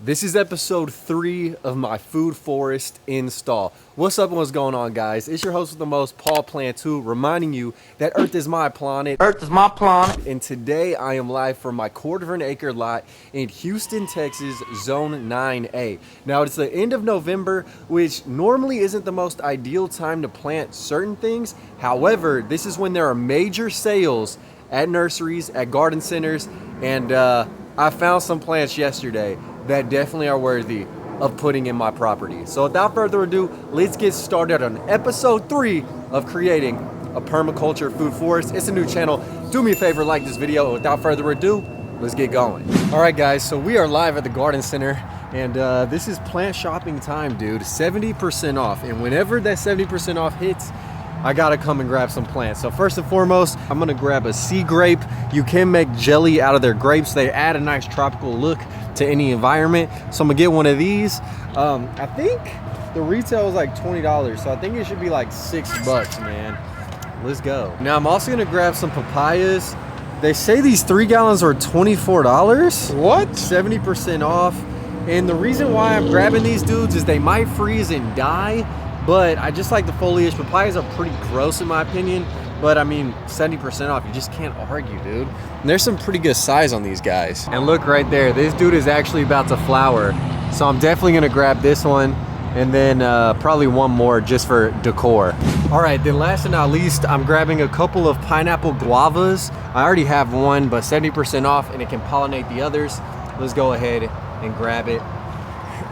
This is episode 3 of my food forest install. What's up and what's going on, guys? It's your host with the most, Paul Cantu, reminding you that Earth is my planet. Earth is my planet. And today I am live from my quarter-of-an-acre lot in Houston, Texas, Zone 9A. Now it's the end of November, which normally isn't the most ideal time to plant certain things. However, this is when there are major sales at nurseries, at garden centers, and I found some plants yesterday that definitely are worthy of putting in my property. So without further ado, let's get started on episode 3 of creating a permaculture food forest. It's a new channel. Do me a favor, like this video. And without further ado, let's get going. All right, guys, so we are live at the garden center, and this is plant shopping time, dude. 70% off, and whenever that 70% off hits, I gotta come and grab some plants. So first and foremost, I'm gonna grab a sea grape. You can make jelly out of their grapes. They add a nice tropical look to any environment. So I'm gonna get one of these. I think the retail is like $20, so I think it should be like $6, man. Let's go. Now I'm also gonna grab some papayas. They say these 3 gallons are $24. What? 70% off. And the reason why I'm grabbing these dudes is they might freeze and die, but I just like the foliage. Papayas are pretty gross in my opinion, but I mean, 70% off, you just can't argue, dude. And there's some pretty good size on these guys. And look right there, this dude is actually about to flower. So I'm definitely gonna grab this one, and then probably one more just for decor. All right, then last and not least, I'm grabbing a couple of pineapple guavas. I already have one, but 70% off, and it can pollinate the others. Let's go ahead and grab it.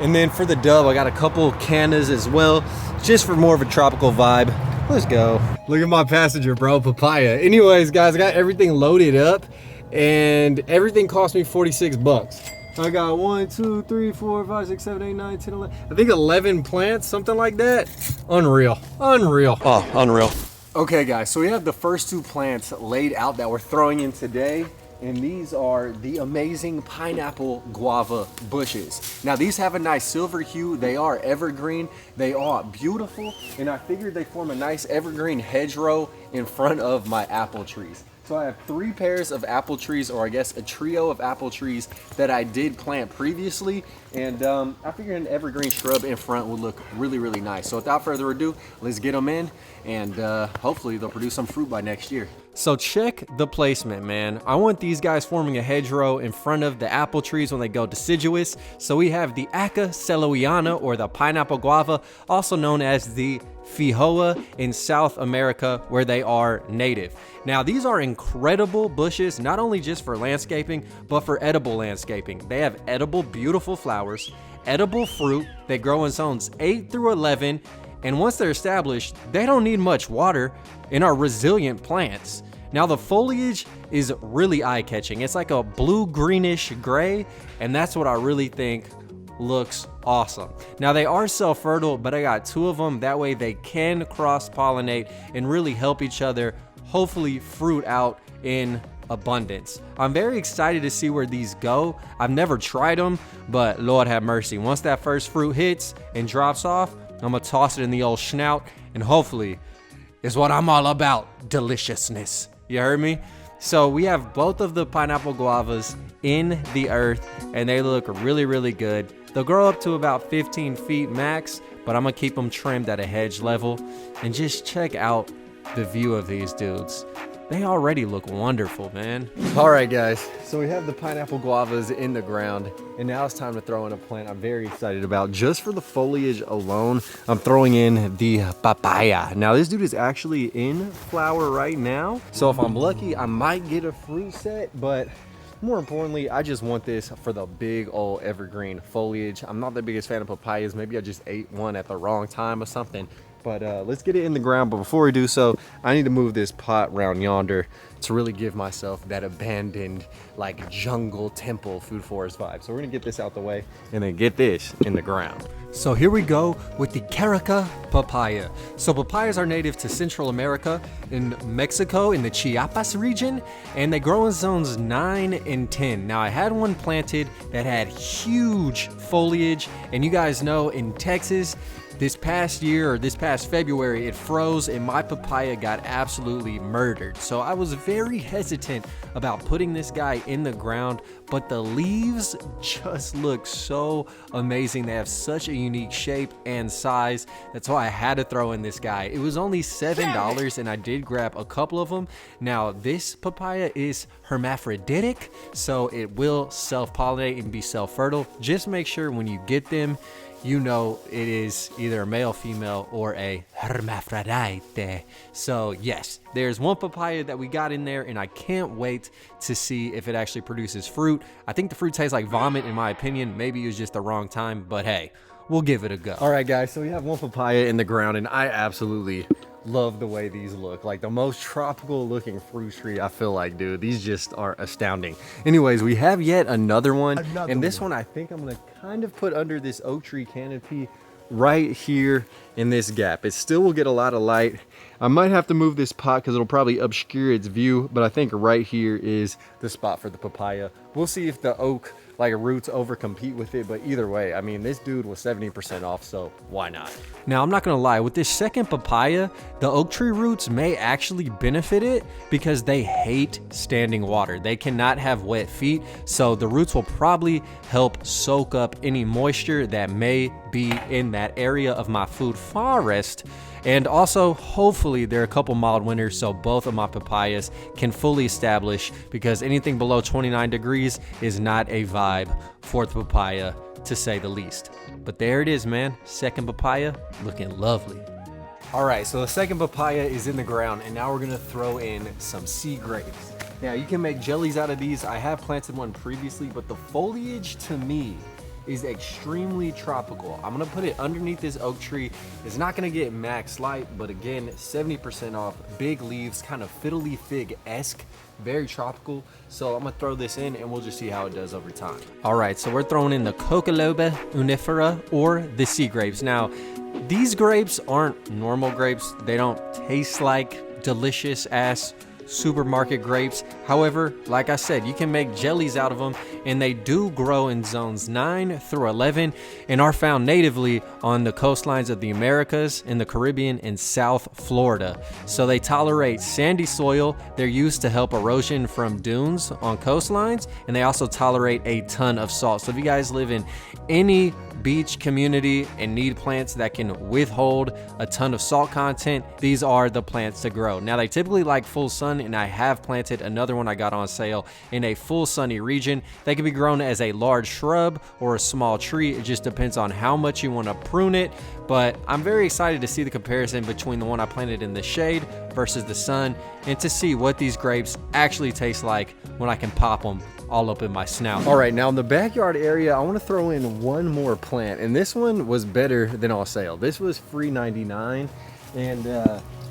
And then for the dove, I got a couple cannas as well, just for more of a tropical vibe. Let's go. Look at my passenger, bro, papaya. Anyways, guys, I got everything loaded up, and everything cost me $46. I got 1, 2, 3, 4, 5, 6, 7, 8, 9, 10, 11. I think 11 plants, something like that. Unreal, unreal. Oh, unreal. Okay, guys, so we have the first 2 plants laid out that we're throwing in today. And these are the amazing pineapple guava bushes. Now these have a nice silver hue. They are evergreen. They are beautiful. And I figured they form a nice evergreen hedgerow in front of my apple trees. So I have 3 pairs of apple trees, or I guess a trio of apple trees that I did plant previously. And I figured an evergreen shrub in front would look really, really nice. So without further ado, let's get them in, and hopefully they'll produce some fruit by next year. So check the placement, man. I want these guys forming a hedgerow in front of the apple trees when they go deciduous. So we have the Aca celoiana, or the pineapple guava, also known as the Fijoa in South America, where they are native. Now these are incredible bushes, not only just for landscaping, but for edible landscaping. They have edible, beautiful flowers, edible fruit. They grow in zones 8 through 11. And once they're established, they don't need much water and are resilient plants. Now the foliage is really eye-catching. It's like a blue-greenish gray, and that's what I really think looks awesome. Now they are self-fertile, but I got 2 of them. That way they can cross-pollinate and really help each other, hopefully fruit out in abundance. I'm very excited to see where these go. I've never tried them, but Lord have mercy. Once that first fruit hits and drops off, I'm gonna toss it in the old snout, and hopefully is what I'm all about, deliciousness. You heard me? So we have both of the pineapple guavas in the earth, and they look really, really good. They'll grow up to about 15 feet max, but I'm gonna keep them trimmed at a hedge level. And just check out the view of these dudes. They already look wonderful, man. All right, guys, so we have the pineapple guavas in the ground, and now it's time to throw in a plant I'm very excited about. Just for the foliage alone, I'm throwing in the papaya. Now this dude is actually in flower right now, so if I'm lucky, I might get a fruit set, but more importantly, I just want this for the big old evergreen foliage. I'm not the biggest fan of papayas. Maybe I just ate one at the wrong time or something. But let's get it in the ground. But before we do so, I need to move this pot around yonder to really give myself that abandoned, like, jungle temple food forest vibe. So we're gonna get this out the way and then get this in the ground. So here we go with the Carica Papaya. So papayas are native to Central America, in Mexico, in the Chiapas region, and they grow in zones 9 and 10. Now I had one planted that had huge foliage, and you guys know in Texas, This past year, or this past February, it froze and my papaya got absolutely murdered. So I was very hesitant about putting this guy in the ground, but the leaves just look so amazing. They have such a unique shape and size. That's why I had to throw in this guy. It was only $7 and I did grab a couple of them. Now this papaya is hermaphroditic, so it will self-pollinate and be self-fertile. Just make sure when you get them, you know it is either a male, female, or a hermaphrodite. So yes, there's one papaya that we got in there and I can't wait to see if it actually produces fruit. I think the fruit tastes like vomit in my opinion. Maybe it was just the wrong time, but hey, we'll give it a go. All right guys, so we have one papaya in the ground and I absolutely love the way these look. Like the most tropical looking fruit tree, I feel like, dude. These just are astounding. Anyways, we have yet another one. And this one I think I'm gonna kind of put under this oak tree canopy right here in this gap. It still will get a lot of light. I might have to move this pot because it'll probably obscure its view, but I think right here is the spot for the papaya. We'll see if the oak like roots over compete with it, but either way, I mean, this dude was 70% off, so why not? Now, I'm not gonna lie, with this second papaya, the oak tree roots may actually benefit it because they hate standing water. They cannot have wet feet, so the roots will probably help soak up any moisture that may be in that area of my food forest. And also, hopefully, there are a couple mild winters so both of my papayas can fully establish, because anything below 29 degrees is not a vibe for the papaya, to say the least. But there it is, man. Second papaya looking lovely. All right, so the second papaya is in the ground, and now we're gonna throw in some sea grapes. Now, you can make jellies out of these. I have planted one previously, but the foliage to me is extremely tropical. I'm gonna put it underneath this oak tree. It's not gonna get max light, but again, 70% off, big leaves, kind of fiddly fig-esque, very tropical. So I'm gonna throw this in and we'll just see how it does over time. All right, so we're throwing in the Coccoloba unifera, or the sea grapes. Now, these grapes aren't normal grapes. They don't taste like delicious ass supermarket grapes. However, like I said, you can make jellies out of them, and they do grow in zones 9 through 11 and are found natively on the coastlines of the Americas, in the Caribbean, and South Florida. So they tolerate sandy soil. They're used to help erosion from dunes on coastlines, and they also tolerate a ton of salt. So if you guys live in any beach community and need plants that can withhold a ton of salt content, these are the plants to grow. Now, they typically like full sun, and I have planted another one I got on sale in a full sunny region. They can be grown as a large shrub or a small tree. It just depends on how much you want to prune it, but I'm very excited to see the comparison between the one I planted in the shade versus the sun, and to see what these grapes actually taste like when I can pop them all up in my snout. All right, now in the backyard area, I want to throw in one more plant, and this one was better than on sale. This was free 99, and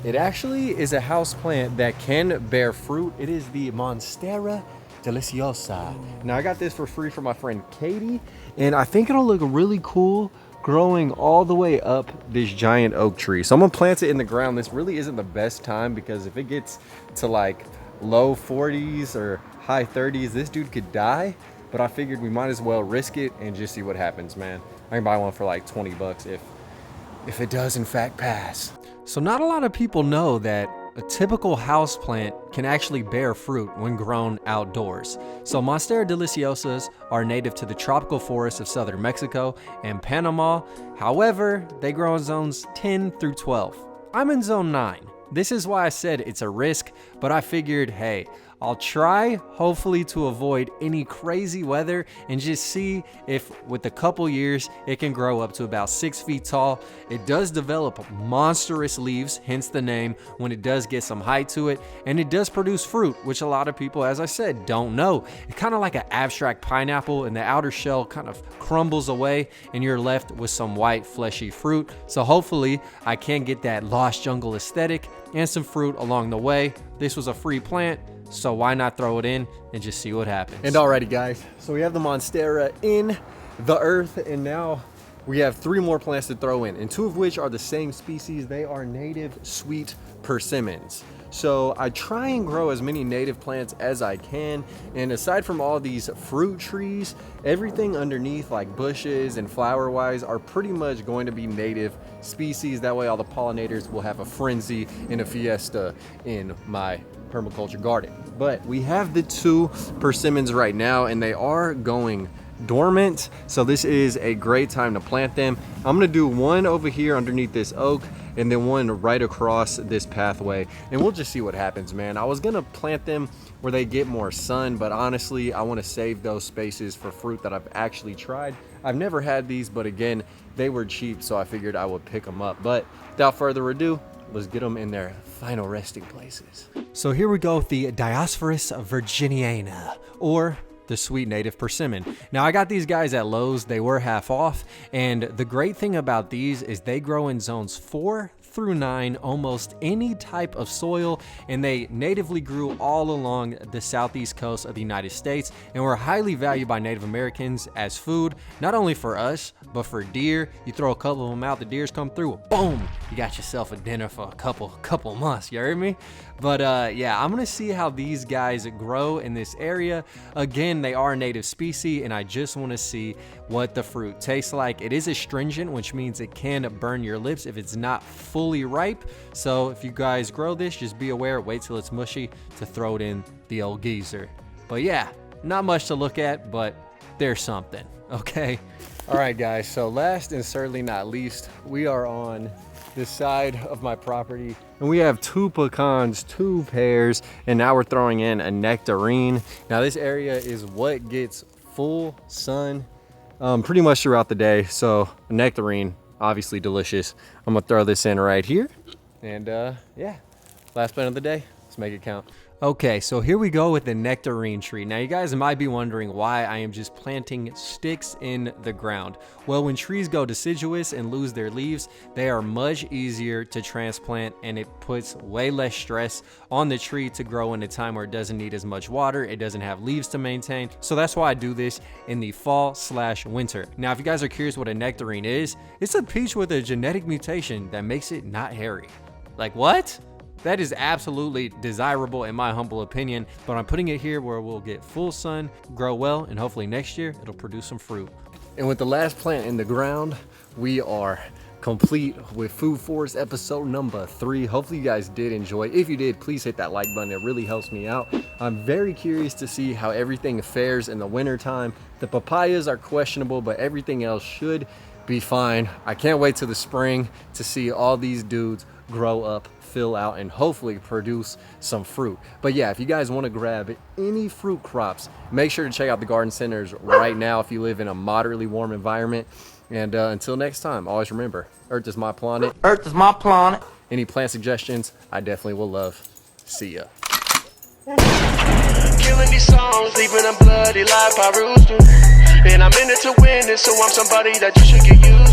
it actually is a house plant that can bear fruit. It is the Monstera Deliciosa. Now, I got this for free from my friend Katie, and I think it'll look really cool growing all the way up this giant oak tree. So I'm gonna plant it in the ground. This really isn't the best time, because if it gets to like low 40s or high 30s, this dude could die. But I figured we might as well risk it and just see what happens, man. I can buy one for like 20 bucks if it does in fact pass. So not a lot of people know that a typical house plant can actually bear fruit when grown outdoors. So Monstera Deliciosas are native to the tropical forests of southern Mexico and Panama. However, they grow in zones 10 through 12. I'm in zone 9. This is why I said it's a risk, but I figured, hey, I'll try hopefully to avoid any crazy weather and just see if with a couple years it can grow up to about 6 feet tall. It does develop monstrous leaves, hence the name, when it does get some height to it, and it does produce fruit, which a lot of people, as I said, don't know. It's kind of like an abstract pineapple, and the outer shell kind of crumbles away and you're left with some white fleshy fruit. So hopefully I can get that lost jungle aesthetic and some fruit along the way. This was a free plant, so why not throw it in and just see what happens. And alrighty guys, so we have the Monstera in the earth, and now we have 3 more plants to throw in, and 2 of which are the same species. They are native sweet persimmons. So I try and grow as many native plants as I can. And aside from all these fruit trees, everything underneath, like bushes and flower wise, are pretty much going to be native species. That way all the pollinators will have a frenzy and a fiesta in my permaculture garden. But we have the 2 persimmons right now, and they are going dormant, so this is a great time to plant them. I'm gonna do one over here underneath this oak, and then one right across this pathway, and we'll just see what happens, man. I was gonna plant them where they get more sun, but honestly I want to save those spaces for fruit that I've actually tried. I've never had these, but again, they were cheap, so I figured I would pick them up. But without further ado, let's get them in their final resting places. So here we go with the Diosphoros virginiana, or the sweet native persimmon. Now I got these guys at Lowe's. They were half off, and the great thing about these is they grow in zones 4 through 9, almost any type of soil, and they natively grew all along the southeast coast of the United States and were highly valued by Native Americans as food, not only for us, but for deer. You throw a couple of them out, the deers come through, boom, you got yourself a dinner for a couple months, you heard me? But yeah, I'm gonna see how these guys grow in this area. Again, they are a native species, and I just want to see what the fruit tastes like. It is astringent, which means it can burn your lips if it's not fully ripe. So if you guys grow this, just be aware, wait till it's mushy to throw it in the old geezer. But yeah, not much to look at, but there's something, okay? All right, guys, so last and certainly not least, we are on this side of my property, and we have 2 pecans, 2 pears, and now we're throwing in a nectarine. Now this area is what gets full sun pretty much throughout the day, so a nectarine, obviously delicious. I'm gonna throw this in right here, and yeah, last plant of the day, let's make it count. Okay, so here we go with the nectarine tree. Now you guys might be wondering why I am just planting sticks in the ground. Well, when trees go deciduous and lose their leaves, they are much easier to transplant, and it puts way less stress on the tree to grow in a time where it doesn't need as much water, it doesn't have leaves to maintain. So that's why I do this in the fall/winter. Now, if you guys are curious what a nectarine is, it's a peach with a genetic mutation that makes it not hairy. Like what? That is absolutely desirable in my humble opinion, but I'm putting it here where we'll get full sun, grow well, and hopefully next year it'll produce some fruit. And with the last plant in the ground, we are complete with Food Forest episode number 3. Hopefully you guys did enjoy. If you did, please hit that like button. It really helps me out. I'm very curious to see how everything fares in the winter time. The papayas are questionable, but everything else should be fine. I can't wait till the spring to see all these dudes grow up, fill out, and hopefully produce some fruit. But yeah, if you guys want to grab any fruit crops, make sure to check out the garden centers right now if you live in a moderately warm environment. And until next time, always remember, Earth is my planet. Earth is my planet. Any plant suggestions, I definitely will love. See ya. Killing these songs, leaving a bloody life I roost to. And I'm in it to win it, so I'm somebody that you should get used to.